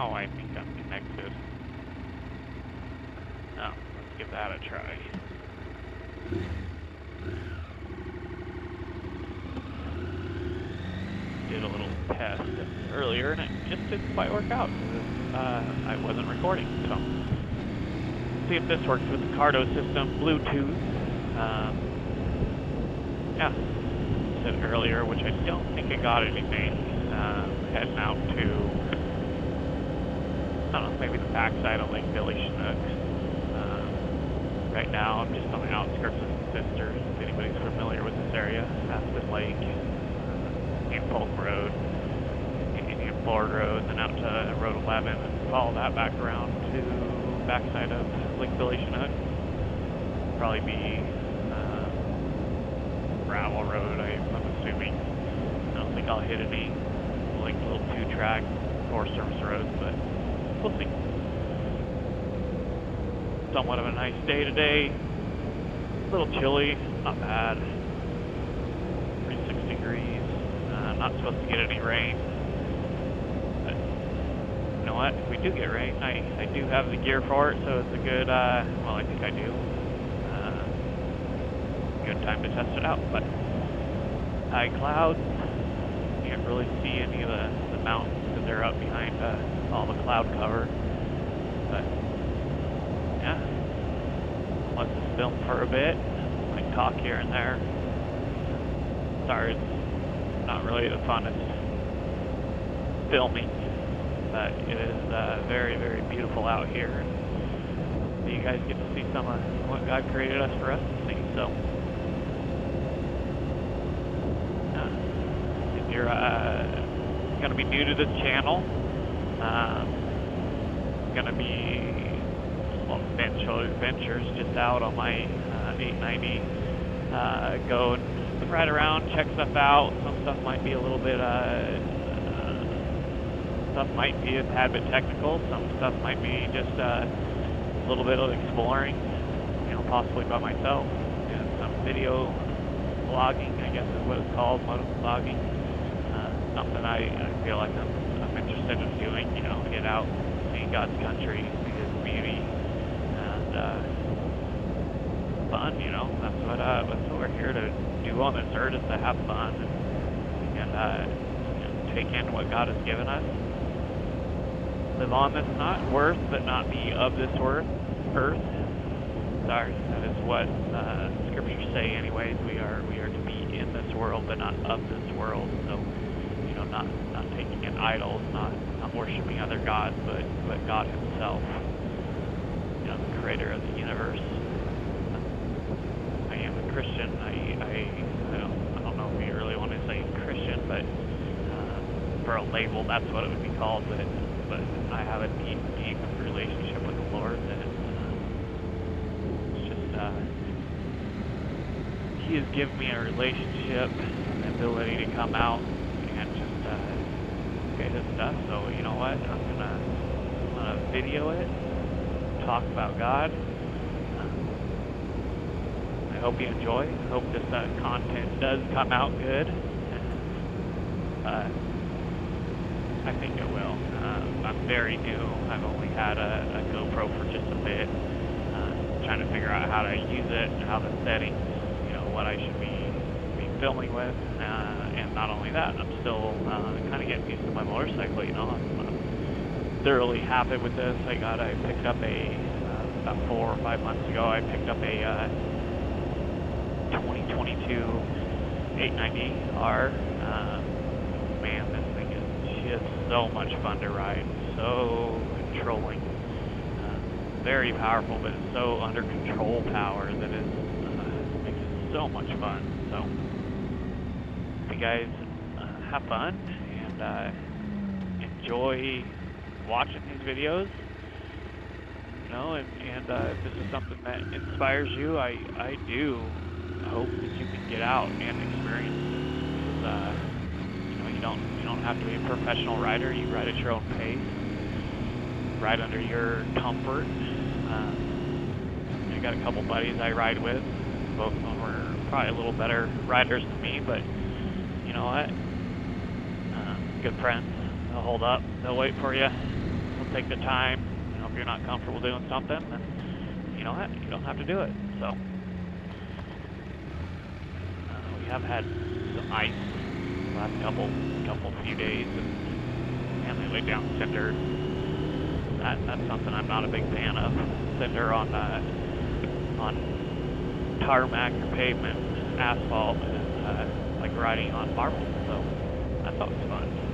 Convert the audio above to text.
Now I think I'm connected. Oh, let's give that a try. Did a little test earlier and it just didn't quite work out because I wasn't recording. So, see if this works with the Cardo system, Bluetooth. Yeah, said earlier, which I don't think I got anything. Heading out to, I don't know, maybe the backside of Lake Billy Chinook. Right now I'm just on the outskirts of Sisters, if anybody's familiar with this area. Aspen Lake, Indian Polk Road, Indian Ford Road, then out to Road 11, and follow that back around to the backside of Lake Billy Chinook. Probably be gravel road, I'm assuming. I don't think I'll hit any like little 2-track or surface roads, but we'll see. Somewhat of a nice day today. A little chilly, not bad. 36 degrees. Not supposed to get any rain. But you know what? If we do get rain, I do have the gear for it, so it's a good, well, I think I do. Good time to test it out. But high clouds. Can't really see any of the mountains because they're up behind all the cloud cover. But yeah, let this film for a bit. Might talk here and there. Sorry, it's not really the funnest filming, but it is very, very beautiful out here. So you guys get to see some of what God created us for us to see. So if you're going to be new to this channel, going to be adventures just out on my 890. Go and ride around, check stuff out. Some stuff might be a little bit, stuff might be a tad bit technical. Some stuff might be just a little bit of exploring, you know, possibly by myself. And some video vlogging, I guess is what it's called, moto vlogging. Something I feel like I'm interested in doing, you know, get out, see God's country, see His beauty. Fun, you know, that's what we're here to do on this earth, is to have fun and you know, take in what God has given us. Live on this earth, but not be of this earth. Sorry, that is what scriptures say. Anyways, we are to be in this world, but not of this world. So, you know, not taking in idols, not worshiping other gods, but God Himself. The creator of the universe. I am a Christian. I don't know if we really want to say Christian, but for a label, that's what it would be called. But I have a deep relationship with the Lord. That it's just He has given me a relationship, the ability to come out and just get His stuff. So you know what? I'm gonna video it. Talk about God. I hope you enjoy. I hope this content does come out good. I think it will. I'm very new. I've only had a GoPro for just a bit. Trying to figure out how to use it, how the settings, you know, what I should be filming with. And not only that, I'm still kind of getting used to my motorcycle, you know. I'm thoroughly happy with this. I picked up about 4 or 5 months ago, I picked up a 2022 890R. Man, this thing is just so much fun to ride, so controlling, very powerful, but it's so under control power that it makes it so much fun. So, you guys have fun and enjoy watching these videos, you know, and if this is something that inspires you, I do hope that you can get out and experience this. You know, you don't have to be a professional rider. You ride at your own pace, ride under your comfort. I got a couple buddies I ride with. Both of them are probably a little better riders than me, but you know what? Good friends. They'll hold up. They'll wait for you. take the time. You know, if you're not comfortable doing something, then you know what, you don't have to do it. So we have had some ice the last few days, and man, they laid down cinder. That's something I'm not a big fan of. Cinder on tarmac or pavement, asphalt, is like riding on marble. So that's always fun.